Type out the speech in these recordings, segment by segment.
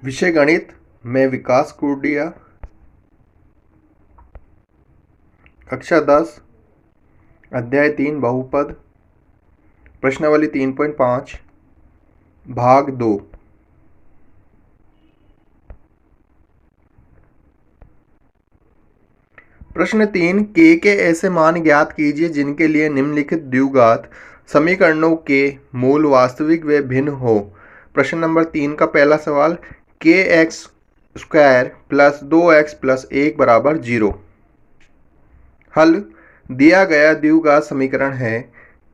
विषय गणित में विकास कुर्डिया, कक्षा 10, अध्याय 3 बहुपद, प्रश्नावली 3.5, भाग 2। प्रश्न 3, के ऐसे मान ज्ञात कीजिए जिनके लिए निम्नलिखित द्विघात समीकरणों के मूल वास्तविक व भिन्न हो। प्रश्न नंबर 3 का पहला सवाल, के x square plus 2x plus 1 बराबर 0। हल, दिया गया द्विघात समीकरण है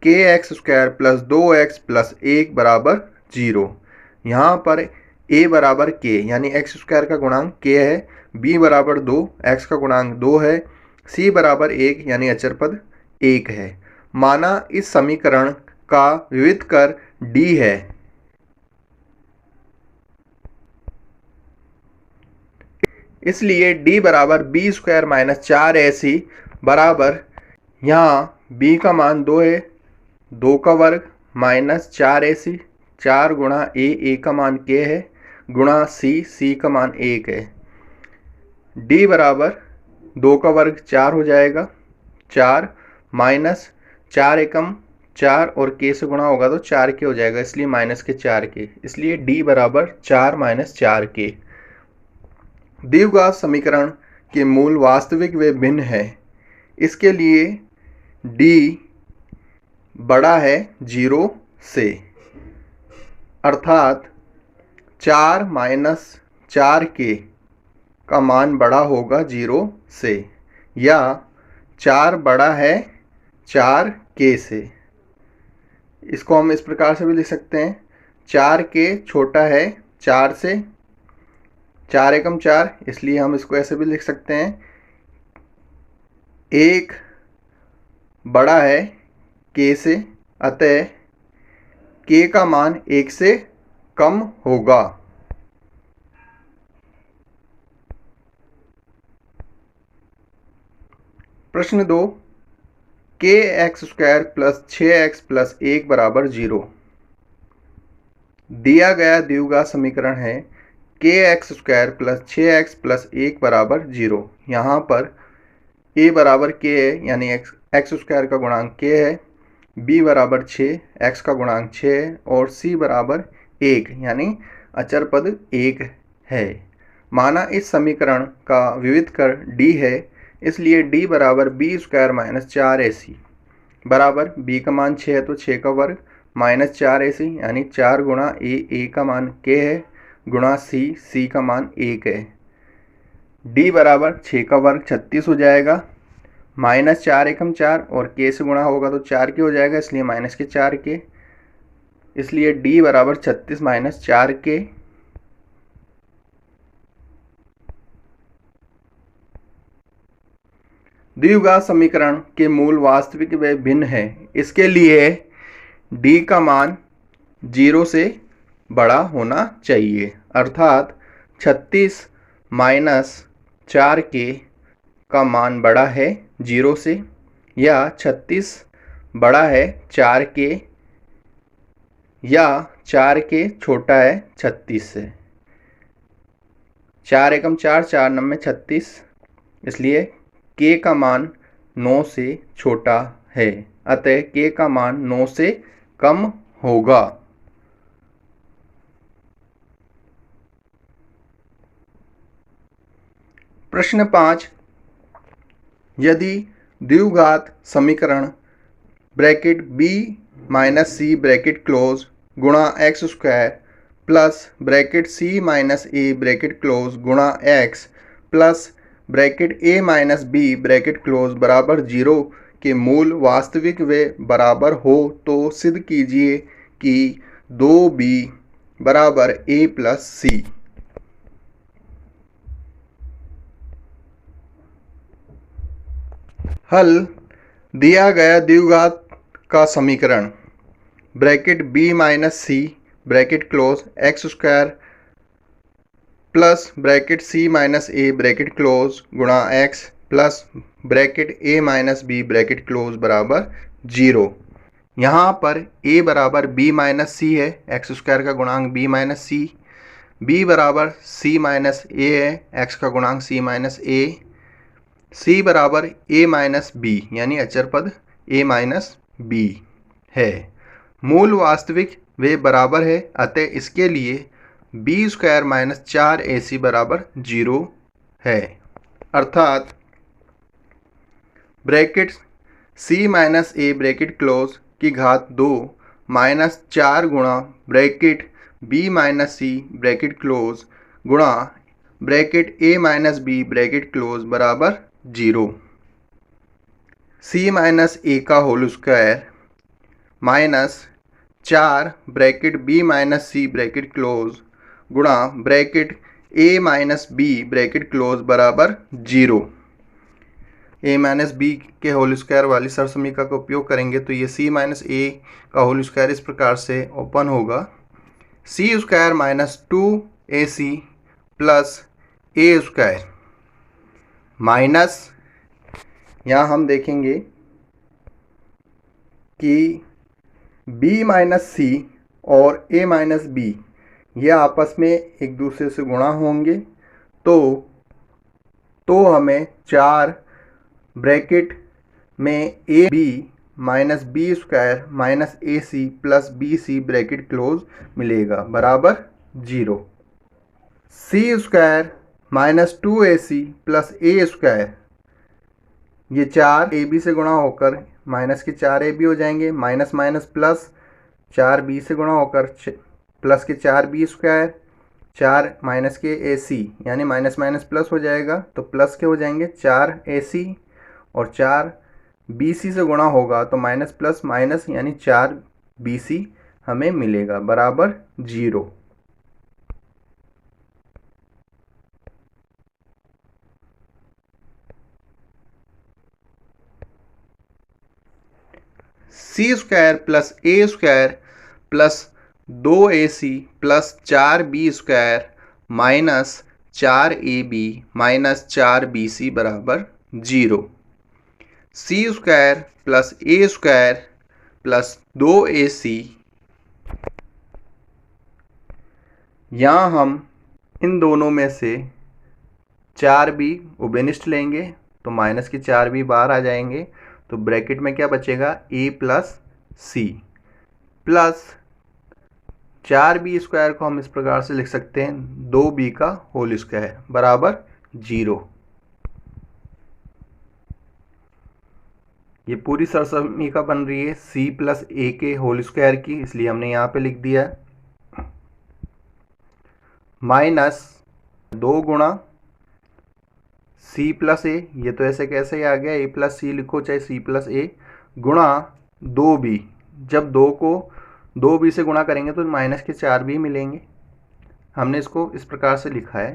के x square plus 2x plus 1 बराबर 0। यहाँ पर a बराबर k यानी एक्स स्क्वायर का गुणांक k है, b बराबर 2, x का गुणांक 2 है, c बराबर 1 यानी अचर पद 1 है। माना इस समीकरण का विविध कर d है। इसलिए d बराबर बी स्क्वायर माइनस 4ac बराबर, यहाँ b का मान 2 है, 2 का वर्ग माइनस 4ac, 4 गुणा a का मान k है, गुणा c का मान 1 है। d बराबर 2 का वर्ग 4 हो जाएगा, 4 माइनस 4 एकम 4 और k से गुणा होगा तो 4k हो जाएगा, इसलिए माइनस के 4k, इसलिए d बराबर 4 माइनस 4k। द्विघात समीकरण के मूल वास्तविक व भिन्न है। इसके लिए d बड़ा है 0 से, अर्थात 4 माइनस 4k का मान बड़ा होगा 0 से, या 4 बड़ा है 4k से। इसको हम इस प्रकार से भी लिख सकते हैं, 4k छोटा है 4 से, 4 एकम 4, इसलिए हम इसको ऐसे भी लिख सकते हैं, 1 बड़ा है k से, अतः k का मान 1 से कम होगा। प्रश्न 2, के x square plus 6x plus 1 बराबर 0। दिया गया द्विघात समीकरण है के x square plus 6x plus 1 बराबर 0। यहाँ पर a बराबर k है यानी एक्स स्क्वायर का गुणांक k है, b बराबर 6, x का गुणांक 6 है, और c बराबर 1 यानी अचर पद 1 है। माना इस समीकरण का विविध कर d है, इसलिए d बराबर बी स्क्वायर माइनस 4ac बराबर, b का मान 6 है तो 6 का वर्ग माइनस 4ac यानी 4 गुणा a का मान k है, गुणा c का मान 1 है। d बराबर 6 का वर्ग 36 हो जाएगा, माइनस 4 एकम 4 और k से गुणा होगा तो 4k हो जाएगा, इसलिए माइनस के 4k, इसलिए d बराबर 36 माइनस 4k। द्विघात समीकरण के मूल वास्तविक व भिन्न है। इसके लिए d का मान 0 से बड़ा होना चाहिए, अर्थात 36 माइनस 4k का मान बड़ा है 0 से, या 36 बड़ा है 4k, या 4k छोटा है 36 से। 4 एकम 4, 4 नम 36, इसलिए k का मान 9 से छोटा है, अतः k का मान 9 से कम होगा। प्रश्न 5, यदि द्विघात समीकरण bracket b minus c bracket close गुणा x square plus bracket c minus a bracket close गुणा x plus bracket a minus b bracket close बराबर 0 के मूल वास्तविक व बराबर हो, तो सिद्ध कीजिए कि 2b बराबर a प्लस c। हल, दिया गया द्विघात का समीकरण bracket b minus c bracket close x square plus bracket c minus a bracket close गुणा x plus bracket a minus b bracket close बराबर 0। यहाँ पर a बराबर b माइनस सी है, एक्स स्क्वायर का गुणांक b माइनस सी, b बराबर c minus a है, x का गुणांक c माइनस a, c बराबर a माइनस b यानी अचर पद a माइनस b है। मूल वास्तविक वे बराबर है, अतः इसके लिए b स्क्वायर माइनस 4ac बराबर 0 है। अर्थात bracket c minus a bracket close की घात 2 माइनस 4 गुणा bracket b minus c bracket close गुणा bracket a minus b bracket close बराबर 0। c माइनस a का whole square minus 4 bracket b minus c bracket close गुणा bracket a minus b bracket close बराबर 0। a minus b के whole square वाली सरसमीका का उपयोग करेंगे तो ये c माइनस a का होल स्क्वायर इस प्रकार से ओपन होगा, c square minus 2ac plus a square minus, यहाँ हम देखेंगे कि b माइनस c और a माइनस b ये आपस में एक दूसरे से गुणा होंगे तो हमें 4 ब्रैकेट में a b minus b square minus a c plus b c bracket close मिलेगा बराबर 0। C square minus 2ac plus a square, ये 4 ए बी से गुणा होकर माइनस के 4ab हो जाएंगे, माइनस माइनस प्लस 4b से गुणा होकर प्लस के 4b स्क्वायर, 4 माइनस के ac यानी माइनस माइनस प्लस हो जाएगा तो प्लस के हो जाएंगे 4ac और 4bc से गुणा होगा तो माइनस प्लस माइनस यानी 4bc हमें मिलेगा बराबर 0। C square plus a square plus 2ac plus 4b square minus 4ab minus 4bc बराबर 0। C square plus a square plus 2ac, यहाँ हम इन दोनों में से 4b उभयनिष्ठ लेंगे तो माइनस के 4b बाहर आ जाएंगे तो ब्रैकेट में क्या बचेगा a plus c plus 4b square को हम इस प्रकार से लिख सकते हैं 2b का होल स्क्वायर बराबर 0। ये पूरी सरसमीका बन रही है c प्लस a के होल स्क्वायर की, इसलिए हमने यहाँ पे लिख दिया माइनस 2 गुणा c प्लस a, ये तो ऐसे कैसे ही आ गया a प्लस सी लिखो चाहे c प्लस a गुणा 2b, जब 2 को 2b से गुणा करेंगे तो माइनस के 4b मिलेंगे, हमने इसको इस प्रकार से लिखा है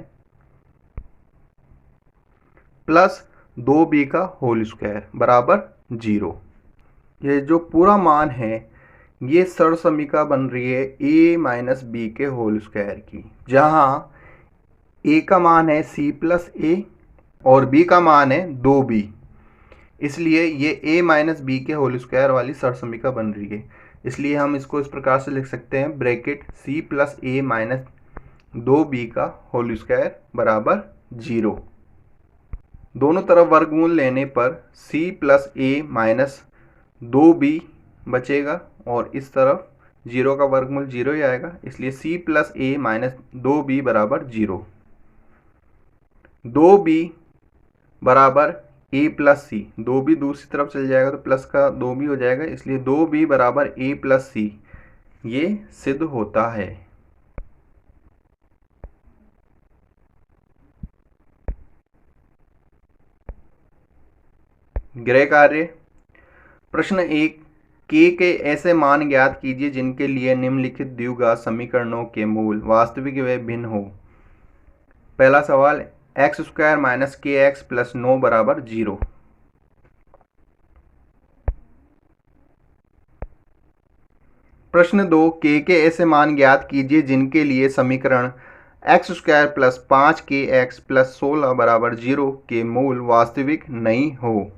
प्लस 2b का होल स्क्वायर बराबर 0। ये जो पूरा मान है ये सरसमीका बन रही है a माइनस b के होल स्क्वायर की, जहाँ a का मान है c प्लस a और b का मान है 2b, इसलिए ये a माइनस b के होल स्क्वायर वाली सरसमीका बन रही है। इसलिए हम इसको इस प्रकार से लिख सकते हैं bracket c plus a minus 2b का होल स्क्वायर बराबर 0। दोनों तरफ वर्गमूल लेने पर c plus a minus 2b बचेगा और इस तरफ 0 का वर्गमूल 0 ही आएगा, इसलिए c plus a minus 2b बराबर 0। 2b बराबर a प्लस सी, 2b दूसरी तरफ चल जाएगा तो प्लस का 2b हो जाएगा, इसलिए 2b बराबर a प्लस सी ये सिद्ध होता है। गृह कार्य प्रश्न 1, k के ऐसे मान ज्ञात कीजिए जिनके लिए निम्नलिखित द्विघात समीकरणों के मूल वास्तविक व भिन्न हो। पहला सवाल, एक्स स्क्वायर माइनस के एक्स प्लस 9 बराबर 0। प्रश्न 2, k के ऐसे मान ज्ञात कीजिए जिनके लिए समीकरण एक्स स्क्वायर प्लस 5 के एक्स प्लस 16 बराबर 0 के मूल वास्तविक नहीं हो।